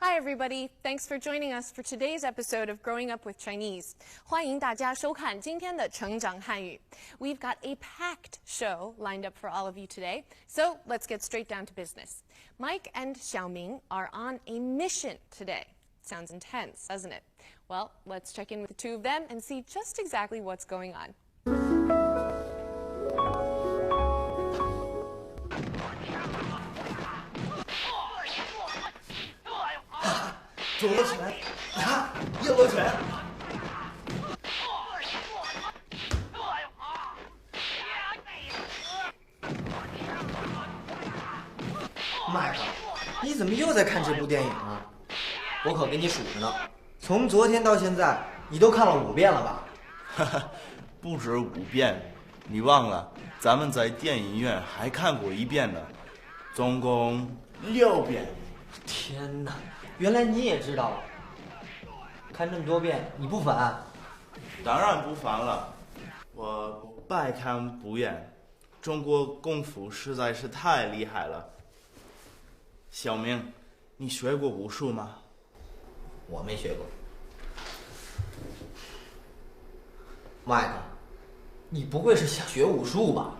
Hi, everybody. Thanks for joining us for today's episode of Growing Up with Chinese. 欢迎大家收看今天的成长汉语. We've got a packed show lined up for all of you today, so let's get straight down to business. Mike and Xiaoming are on a mission today. Sounds intense, doesn't it? Well, let's check in with the two of them and see just exactly what's going on. 左拳，啊，右拳。麦克，你怎么又在看这部电影啊？我可给你数着呢，从昨天到现在，你都看了5遍了吧？哈哈，不止5遍，你忘了，咱们在电影院还看过1遍呢，总共6遍。天哪！ 原来你也知道了，看这么多遍你不烦？当然不烦了，我百看不厌。中国功夫实在是太厉害了。小明，你学过武术吗？我没学过。麦克，你不会是想学武术吧？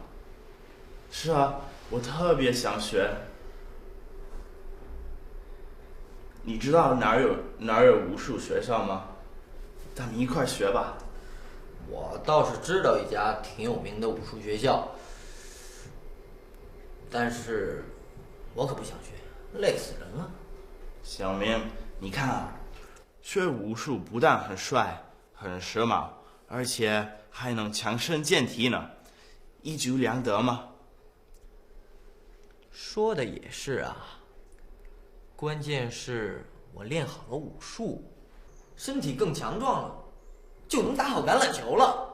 是啊，我特别想学。 你知道哪儿有武术学校吗？咱们一块学吧。我倒是知道一家挺有名的武术学校，但是我可不想学，累死人了。小明，你看啊，学武术不但很帅、很时髦，而且还能强身健体呢，一举两得嘛。说的也是啊。 关键是我练好了武术，身体更强壮了，就能打好橄榄球了，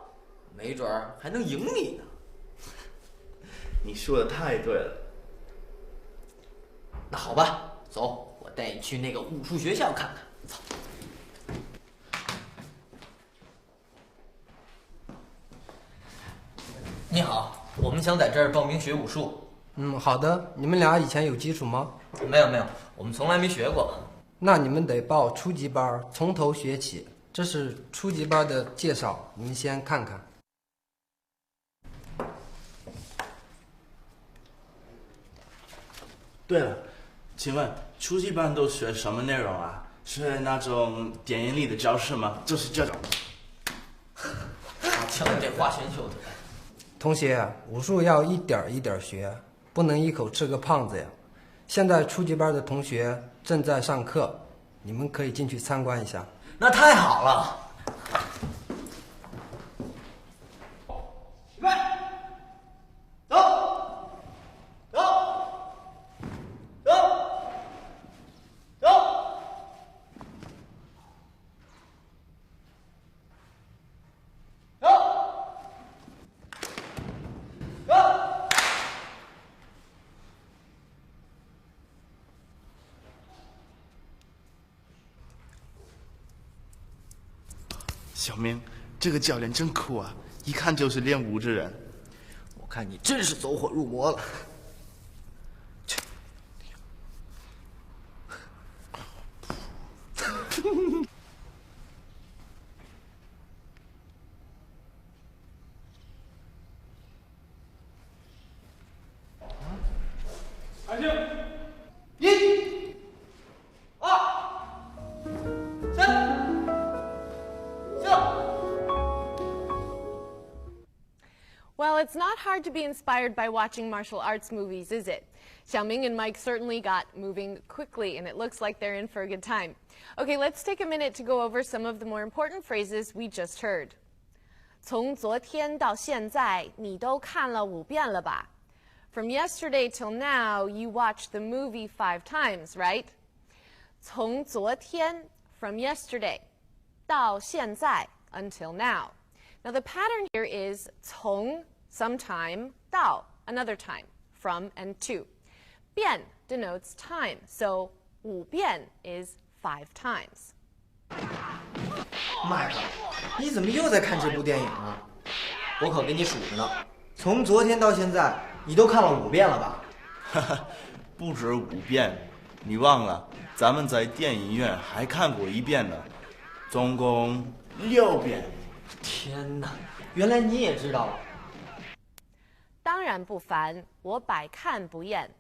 没准儿还能赢你呢。你说的太对了。那好吧，走，我带你去那个武术学校看看。走。你好，我们想在这儿报名学武术。好的。你们俩以前有基础吗？没有，我们从来没学过。那你们得报初级班，从头学起。这是初级班的介绍，你们先看看。对了，请问初级班都学什么内容啊？是那种电影里的教室吗？就是这种。瞧你这花拳绣腿。同学，武术要一点一点学，不能一口吃个胖子呀。 现在初级班的同学正在上课，你们可以进去参观一下。那太好了！预备，走，走，走，走，走，走。 小明，这个教练真酷啊，一看就是练武之人。我看你真是走火入魔了。安静。 1、2、3。 Well, it's not hard to be inspired by watching martial arts movies, is it? Xiaoming and Mike certainly got moving quickly, and it looks like they're in for a good time. Okay, let's take a minute to go over some of the more important phrases we just heard. 从昨天到现在，你都看了5遍了吧? From yesterday till now, you watched the movie 5 times, right? 从昨天 from yesterday 到现在 until now. Now the pattern here is 从 sometime 到 another time, from and to. 遍 denotes time, so 5遍 is 5 times. 麦克，你怎么又在看这部电影啊？我可给你数着呢，从昨天到现在，你都看了5遍了吧？哈哈，不止5遍，你忘了，咱们在电影院还看过一遍呢，总共6遍。天哪，原来你也知道啊！当然不烦，我百看不厌。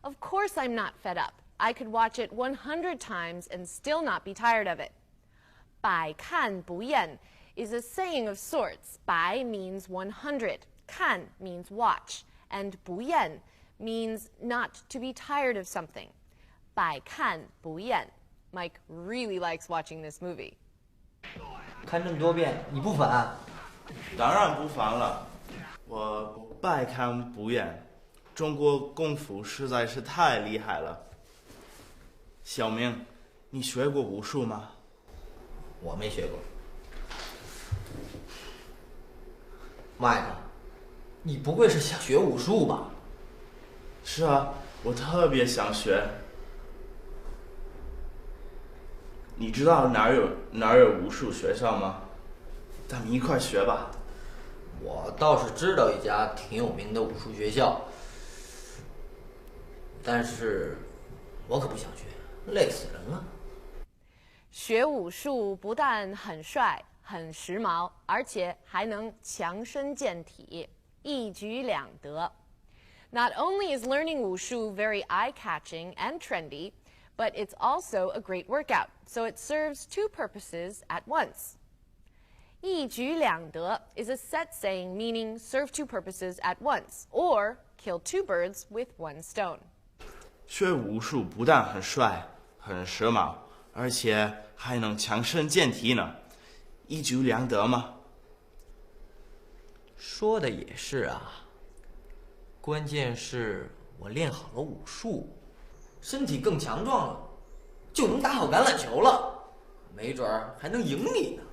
Of course I'm not fed up. I could watch it 100 times and still not be tired of it. 百看不厌 is a saying of sorts. 百 means 100, 看 means watch, and 不厌 means not to be tired of something. 百看不厌. Mike really likes watching this movie. 看这么多遍，你不烦？当然不烦了，我百看不厌。中国功夫实在是太厉害了。小明，你学过武术吗？我没学过。麦克，你不会是想学武术吧？是啊，我特别想学。你知道哪儿有武术学校吗？咱们一块学吧。我倒是知道一家挺有名的武术学校，但是我可不想学，累死人了。学武术不但很帅、很时髦，而且还能强身健体，一举两得。Not only is learning wushu very eye-catching and trendy, but it's also a great workout, so it serves two purposes at once. 一举两得 is a set saying meaning serve two purposes at once, or kill two birds with one stone. 学武术不但很帅、很时髦，而且还能强身健体呢，一举两得吗？说的也是啊，关键是我练好了武术，身体更强壮了，就能打好橄榄球了，没准儿还能赢你呢。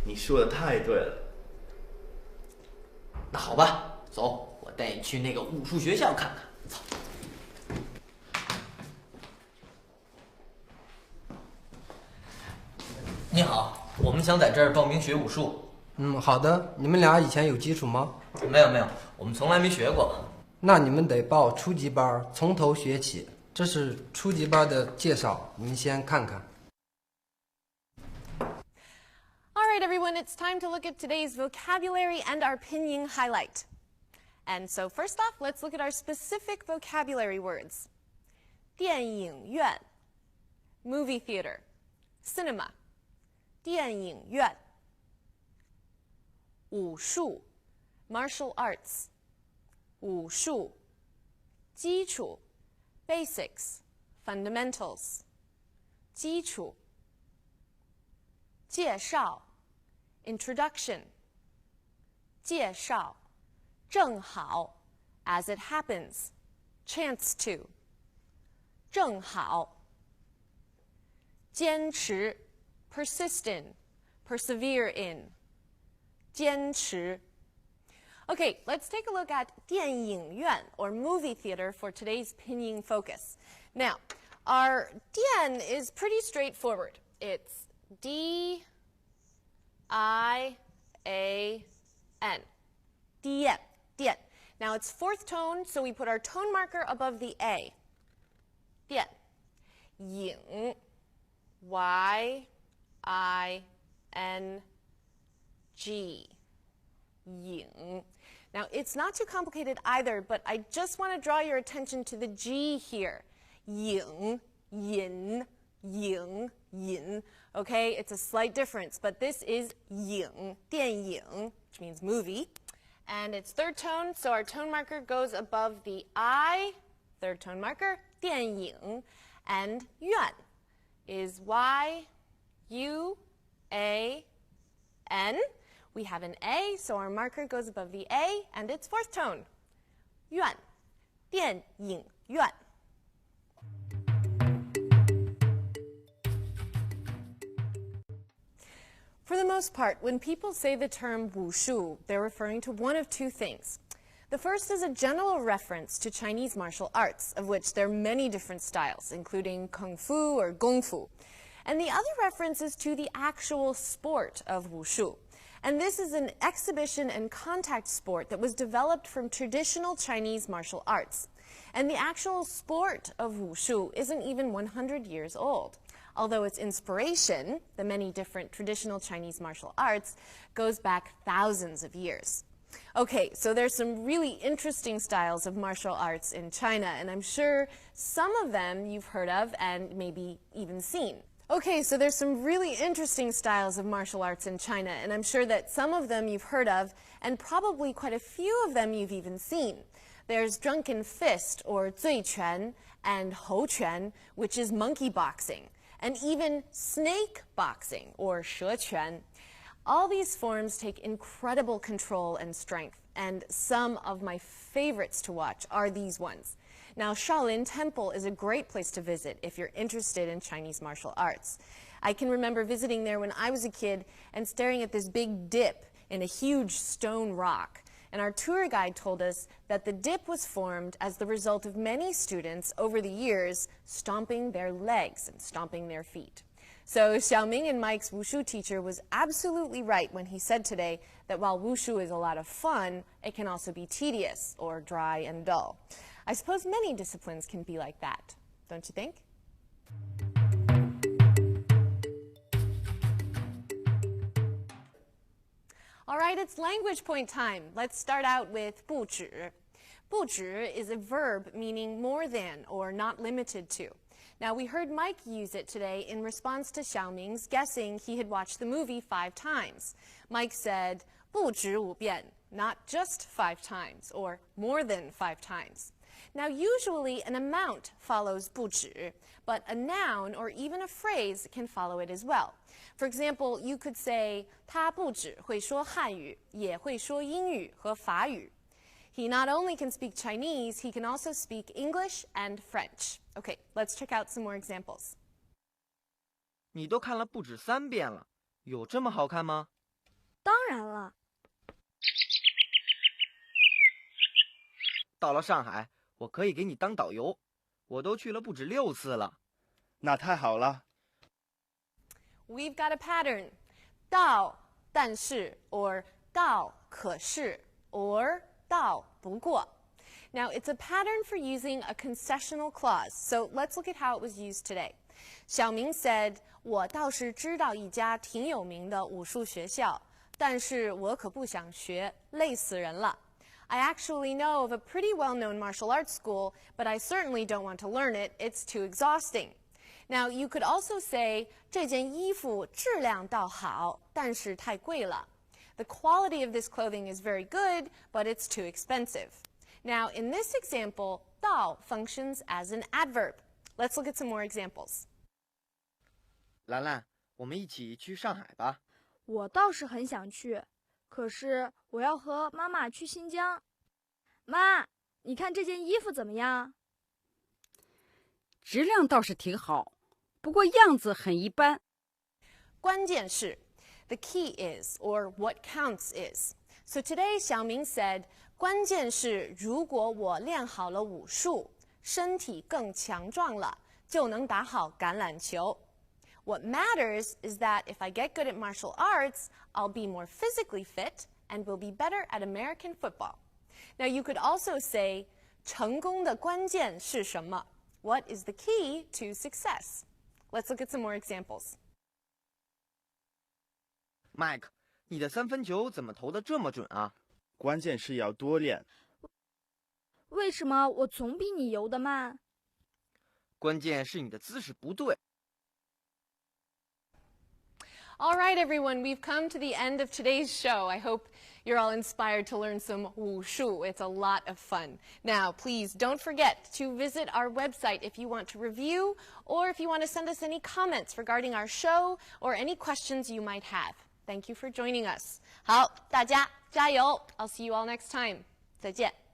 你说的太对了。那好吧，走，我带你去那个武术学校看看。走。你好，我们想在这儿报名学武术。好的。你们俩以前有基础吗？没有，我们从来没学过。那你们得报初级班，从头学起。这是初级班的介绍，你们先看看。All right, everyone, it's time to look at today's vocabulary and our pinyin highlight. And so first off, let's look at our specific vocabulary words. 电影院 movie theater, cinema. 电影院武术 martial arts. 武术基础 basics, fundamentals. 基础介绍 introduction. 介绍正好 as it happens, chance to. 正好坚持 persist in, persevere in. 坚持 Okay, let's take a look at 电影院 or movie theater for today's pinyin focus. Now, our 电 is pretty straightforward. It's D-I-A-N. 电. Now it's fourth tone, so we put our tone marker above the A. 电影 Y-I-N-G. 影. Now, it's not too complicated either, but I just want to draw your attention to the G here. 影, yin, ying, yin. Okay, it's a slight difference, but this is 影, 电影, which means movie. And it's third tone, so our tone marker goes above the I, third tone marker, 电影. And 院 is Y-U-A-N. We have an A, so our marker goes above the A, and it's fourth tone. 院电影院 For the most part, when people say the term wushu, they're referring to one of two things. The first is a general reference to Chinese martial arts, of which there are many different styles, including kung fu or gong fu. And the other reference is to the actual sport of wushu. And this is an exhibition and contact sport that was developed from traditional Chinese martial arts. And the actual sport of wushu isn't even 100 years old, although its inspiration, the many different traditional Chinese martial arts, goes back thousands of years. Okay, so there's some really interesting styles of martial arts in China, and I'm sure some of them you've heard of and maybe even seen. Okay, so there's some really interesting styles of martial arts in China, and I'm sure that some of them you've heard of, and probably quite a few of them you've even seen. There's drunken fist, or 醉拳, and hou quan, which is monkey boxing, and even snake boxing, or 蛇拳. All these forms take incredible control and strength, and some of my favorites to watch are these ones. Now, Shaolin Temple is a great place to visit if you're interested in Chinese martial arts. I can remember visiting there when I was a kid and staring at this big dip in a huge stone rock. And our tour guide told us that the dip was formed as the result of many students over the years stomping their legs and stomping their feet. So Xiaoming and Mike's wushu teacher was absolutely right when he said today that while wushu is a lot of fun, it can also be tedious or dry and dull. I suppose many disciplines can be like that, don't you think? All right, it's language point time. Let's start out with 不止. 不止 is a verb meaning more than or not limited to. Now, we heard Mike use it today in response to Xiaoming's guessing he had watched the movie 5 times. Mike said, 不止5遍, not just 5 times, or more than 5 times. Now, usually an amount follows 不止, but a noun or even a phrase can follow it as well. For example, you could say, 他不止会说汉语, 也会说英语和法语. He not only can speak Chinese, he can also speak English and French. Okay, let's check out some more examples. 你都看了不止3遍了，有这么好看吗？当然了。到了上海，我可以给你当导游，我都去了不止6次了。那太好了。 We've got a pattern. 到但是 or 到可是 or 到不过. Now, it's a pattern for using a concessional clause, so let's look at how it was used today. Xiaoming said, 我倒是知道一家挺有名的武术学校，但是我可不想学，累死人了。 I actually know of a pretty well-known martial arts school, but I certainly don't want to learn it. It's too exhausting. Now, you could also say, 这件衣服质量倒好，但是太贵了。 The quality of this clothing is very good, but it's too expensive. Now, in this example, 到 functions as an adverb. Let's look at some more examples. 兰兰，我们一起去上海吧。我倒是很想去，可是我要和妈妈去新疆。妈，你看这件衣服怎么样？质量倒是挺好，不过样子很一般。关键是 the key is, or what counts is. So today, Xiaoming said, 关键是如果我练好了武术，身体更强壮了，就能打好橄榄球。What matters is that if I get good at martial arts, I'll be more physically fit and will be better at American football. Now, you could also say, 成功的关键是什么? What is the key to success? Let's look at some more examples. Mike， 你的3分球怎么投得这么准啊？关键是要多练。为什么我总比你游得慢？关键是你的姿势不对。 All right, everyone, we've come to the end of today's show. I hope you're all inspired to learn some wushu. It's a lot of fun. Now, please don't forget to visit our website if you want to review or if you want to send us any comments regarding our show or any questions you might have. Thank you for joining us. 好，大家加油! I'll see you all next time. 再见。